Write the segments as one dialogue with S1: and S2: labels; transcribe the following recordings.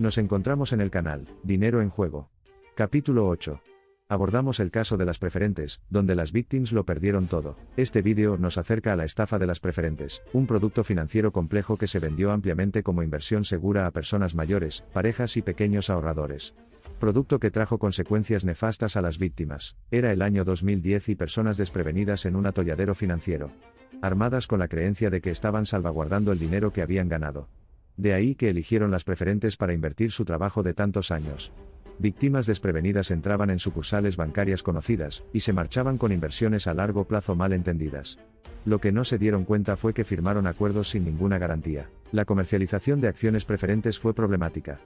S1: Nos encontramos en el canal, Dinero en Juego. Capítulo 8. Abordamos el caso de las preferentes, donde las víctimas lo perdieron todo. Este vídeo nos acerca a la estafa de las preferentes, un producto financiero complejo que se vendió ampliamente como inversión segura a personas mayores, parejas y pequeños ahorradores. Producto que trajo consecuencias nefastas a las víctimas. Era el año 2010 y personas desprevenidas en un atolladero financiero. Armadas con la creencia de que estaban salvaguardando el dinero que habían ganado. De ahí que eligieron las preferentes para invertir su trabajo de tantos años. Víctimas desprevenidas entraban en sucursales bancarias conocidas, y se marchaban con inversiones a largo plazo mal entendidas. Lo que no se dieron cuenta fue que firmaron acuerdos sin ninguna garantía. La comercialización de acciones preferentes fue problemática.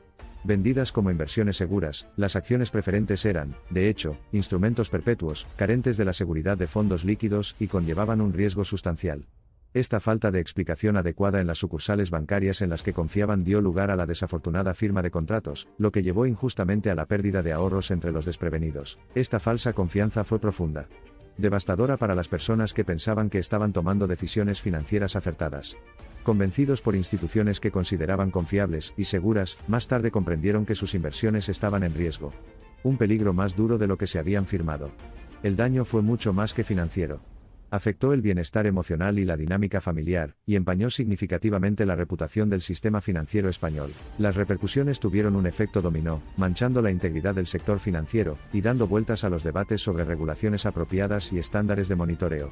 S1: Vendidas como inversiones seguras, las acciones preferentes eran, de hecho, instrumentos perpetuos, carentes de la seguridad de fondos líquidos y conllevaban un riesgo sustancial. Esta falta de explicación adecuada en las sucursales bancarias en las que confiaban dio lugar a la desafortunada firma de contratos, lo que llevó injustamente a la pérdida de ahorros entre los desprevenidos. Esta falsa confianza fue profunda. Devastadora para las personas que pensaban que estaban tomando decisiones financieras acertadas. Convencidos por instituciones que consideraban confiables y seguras, más tarde comprendieron que sus inversiones estaban en riesgo. Un peligro más duro de lo que se habían firmado. El daño fue mucho más que financiero. Afectó el bienestar emocional y la dinámica familiar, y empañó significativamente la reputación del sistema financiero español. Las repercusiones tuvieron un efecto dominó, manchando la integridad del sector financiero, y dando vueltas a los debates sobre regulaciones apropiadas y estándares de monitoreo.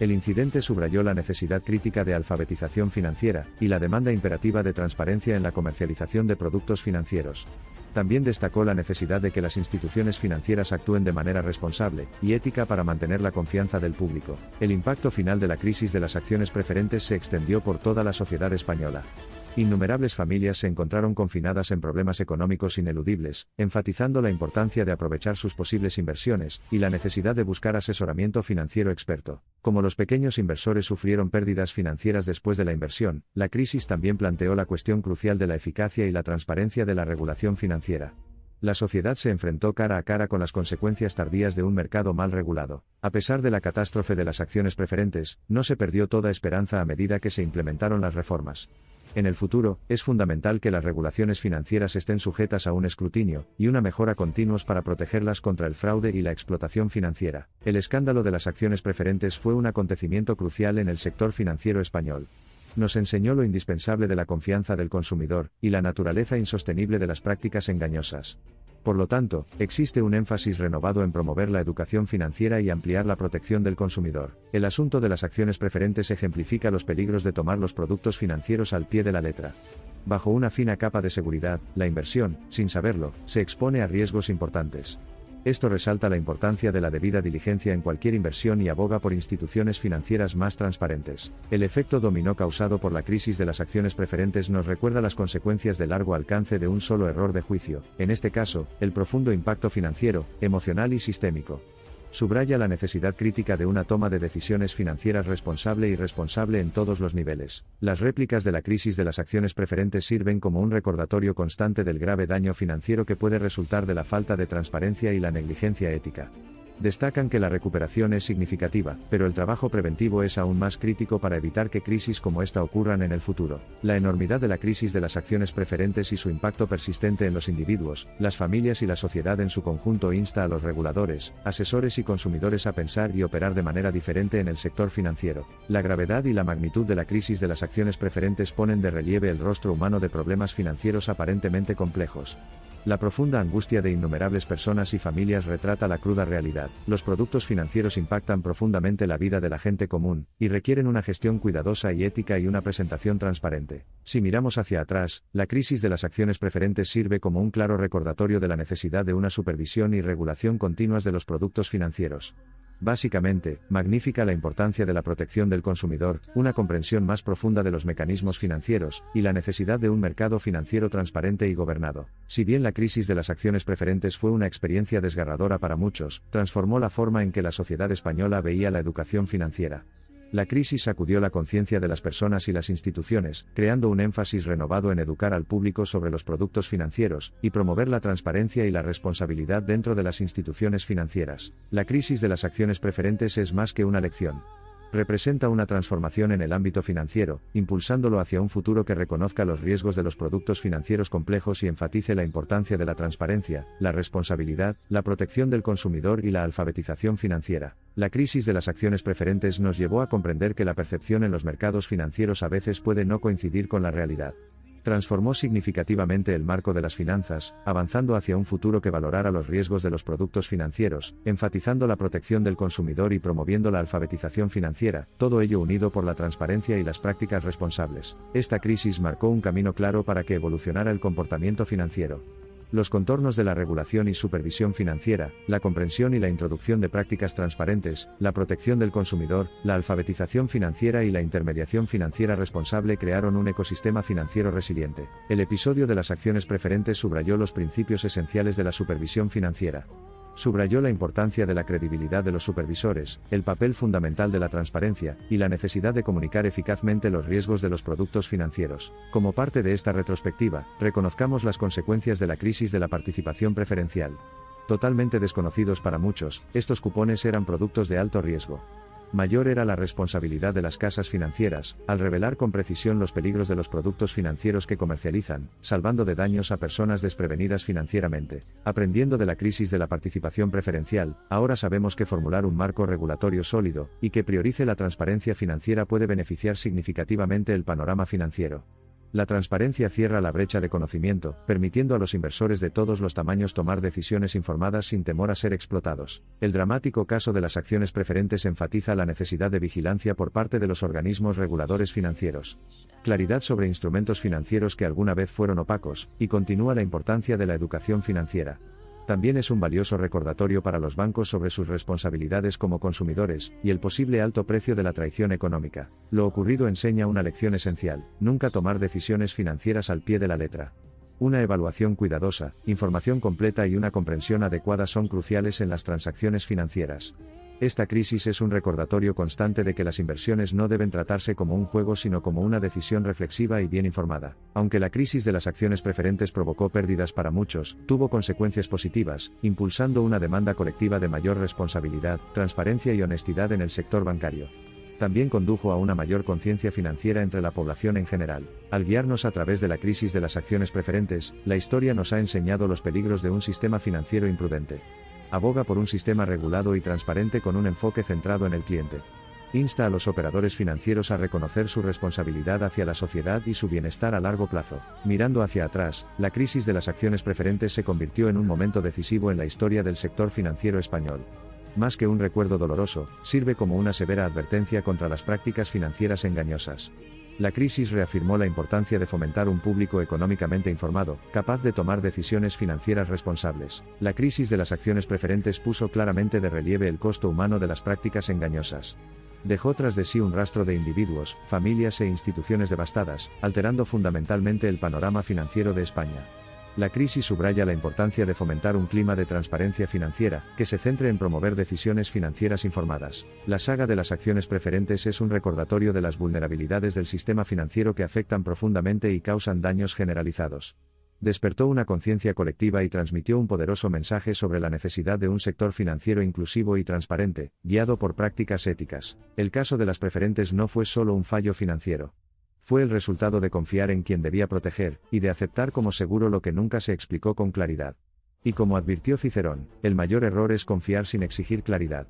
S1: El incidente subrayó la necesidad crítica de alfabetización financiera, y la demanda imperativa de transparencia en la comercialización de productos financieros. También destacó la necesidad de que las instituciones financieras actúen de manera responsable y ética para mantener la confianza del público. El impacto final de la crisis de las acciones preferentes se extendió por toda la sociedad española. Innumerables familias se encontraron confinadas en problemas económicos ineludibles, enfatizando la importancia de aprovechar sus posibles inversiones, y la necesidad de buscar asesoramiento financiero experto. Como los pequeños inversores sufrieron pérdidas financieras después de la inversión, la crisis también planteó la cuestión crucial de la eficacia y la transparencia de la regulación financiera. La sociedad se enfrentó cara a cara con las consecuencias tardías de un mercado mal regulado. A pesar de la catástrofe de las acciones preferentes, no se perdió toda esperanza a medida que se implementaron las reformas. En el futuro, es fundamental que las regulaciones financieras estén sujetas a un escrutinio y una mejora continuos para protegerlas contra el fraude y la explotación financiera. El escándalo de las acciones preferentes fue un acontecimiento crucial en el sector financiero español. Nos enseñó lo indispensable de la confianza del consumidor y la naturaleza insostenible de las prácticas engañosas. Por lo tanto, existe un énfasis renovado en promover la educación financiera y ampliar la protección del consumidor. El asunto de las acciones preferentes ejemplifica los peligros de tomar los productos financieros al pie de la letra. Bajo una fina capa de seguridad, la inversión, sin saberlo, se expone a riesgos importantes. Esto resalta la importancia de la debida diligencia en cualquier inversión y aboga por instituciones financieras más transparentes. El efecto dominó causado por la crisis de las acciones preferentes nos recuerda las consecuencias de largo alcance de un solo error de juicio, en este caso, el profundo impacto financiero, emocional y sistémico. Subraya la necesidad crítica de una toma de decisiones financieras responsable y responsable en todos los niveles. Las réplicas de la crisis de las acciones preferentes sirven como un recordatorio constante del grave daño financiero que puede resultar de la falta de transparencia y la negligencia ética. Destacan que la recuperación es significativa, pero el trabajo preventivo es aún más crítico para evitar que crisis como esta ocurran en el futuro. La enormidad de la crisis de las acciones preferentes y su impacto persistente en los individuos, las familias y la sociedad en su conjunto insta a los reguladores, asesores y consumidores a pensar y operar de manera diferente en el sector financiero. La gravedad y la magnitud de la crisis de las acciones preferentes ponen de relieve el rostro humano de problemas financieros aparentemente complejos. La profunda angustia de innumerables personas y familias retrata la cruda realidad. Los productos financieros impactan profundamente la vida de la gente común, y requieren una gestión cuidadosa y ética y una presentación transparente. Si miramos hacia atrás, la crisis de las acciones preferentes sirve como un claro recordatorio de la necesidad de una supervisión y regulación continuas de los productos financieros. Básicamente, magnifica la importancia de la protección del consumidor, una comprensión más profunda de los mecanismos financieros, y la necesidad de un mercado financiero transparente y gobernado. Si bien la crisis de las acciones preferentes fue una experiencia desgarradora para muchos, transformó la forma en que la sociedad española veía la educación financiera. La crisis sacudió la conciencia de las personas y las instituciones, creando un énfasis renovado en educar al público sobre los productos financieros, y promover la transparencia y la responsabilidad dentro de las instituciones financieras. La crisis de las acciones preferentes es más que una lección. Representa una transformación en el ámbito financiero, impulsándolo hacia un futuro que reconozca los riesgos de los productos financieros complejos y enfatice la importancia de la transparencia, la responsabilidad, la protección del consumidor y la alfabetización financiera. La crisis de las acciones preferentes nos llevó a comprender que la percepción en los mercados financieros a veces puede no coincidir con la realidad. Transformó significativamente el marco de las finanzas, avanzando hacia un futuro que valorara los riesgos de los productos financieros, enfatizando la protección del consumidor y promoviendo la alfabetización financiera, todo ello unido por la transparencia y las prácticas responsables. Esta crisis marcó un camino claro para que evolucionara el comportamiento financiero. Los contornos de la regulación y supervisión financiera, la comprensión y la introducción de prácticas transparentes, la protección del consumidor, la alfabetización financiera y la intermediación financiera responsable crearon un ecosistema financiero resiliente. El episodio de las acciones preferentes subrayó los principios esenciales de la supervisión financiera. Subrayó la importancia de la credibilidad de los supervisores, el papel fundamental de la transparencia, y la necesidad de comunicar eficazmente los riesgos de los productos financieros. Como parte de esta retrospectiva, reconozcamos las consecuencias de la crisis de la participación preferencial. Totalmente desconocidos para muchos, estos cupones eran productos de alto riesgo. Mayor era la responsabilidad de las casas financieras, al revelar con precisión los peligros de los productos financieros que comercializan, salvando de daños a personas desprevenidas financieramente. Aprendiendo de la crisis de la participación preferencial, ahora sabemos que formular un marco regulatorio sólido, y que priorice la transparencia financiera puede beneficiar significativamente el panorama financiero. La transparencia cierra la brecha de conocimiento, permitiendo a los inversores de todos los tamaños tomar decisiones informadas sin temor a ser explotados. El dramático caso de las acciones preferentes enfatiza la necesidad de vigilancia por parte de los organismos reguladores financieros. Claridad sobre instrumentos financieros que alguna vez fueron opacos, y continúa la importancia de la educación financiera. También es un valioso recordatorio para los bancos sobre sus responsabilidades como consumidores, y el posible alto precio de la traición económica. Lo ocurrido enseña una lección esencial: nunca tomar decisiones financieras al pie de la letra. Una evaluación cuidadosa, información completa y una comprensión adecuada son cruciales en las transacciones financieras. Esta crisis es un recordatorio constante de que las inversiones no deben tratarse como un juego sino como una decisión reflexiva y bien informada. Aunque la crisis de las acciones preferentes provocó pérdidas para muchos, tuvo consecuencias positivas, impulsando una demanda colectiva de mayor responsabilidad, transparencia y honestidad en el sector bancario. También condujo a una mayor conciencia financiera entre la población en general. Al guiarnos a través de la crisis de las acciones preferentes, la historia nos ha enseñado los peligros de un sistema financiero imprudente. Aboga por un sistema regulado y transparente con un enfoque centrado en el cliente. Insta a los operadores financieros a reconocer su responsabilidad hacia la sociedad y su bienestar a largo plazo. Mirando hacia atrás, la crisis de las acciones preferentes se convirtió en un momento decisivo en la historia del sector financiero español. Más que un recuerdo doloroso, sirve como una severa advertencia contra las prácticas financieras engañosas. La crisis reafirmó la importancia de fomentar un público económicamente informado, capaz de tomar decisiones financieras responsables. La crisis de las acciones preferentes puso claramente de relieve el costo humano de las prácticas engañosas. Dejó tras de sí un rastro de individuos, familias e instituciones devastadas, alterando fundamentalmente el panorama financiero de España. La crisis subraya la importancia de fomentar un clima de transparencia financiera, que se centre en promover decisiones financieras informadas. La saga de las acciones preferentes es un recordatorio de las vulnerabilidades del sistema financiero que afectan profundamente y causan daños generalizados. Despertó una conciencia colectiva y transmitió un poderoso mensaje sobre la necesidad de un sector financiero inclusivo y transparente, guiado por prácticas éticas. El caso de las preferentes no fue solo un fallo financiero. Fue el resultado de confiar en quien debía proteger, y de aceptar como seguro lo que nunca se explicó con claridad. Y como advirtió Cicerón, el mayor error es confiar sin exigir claridad.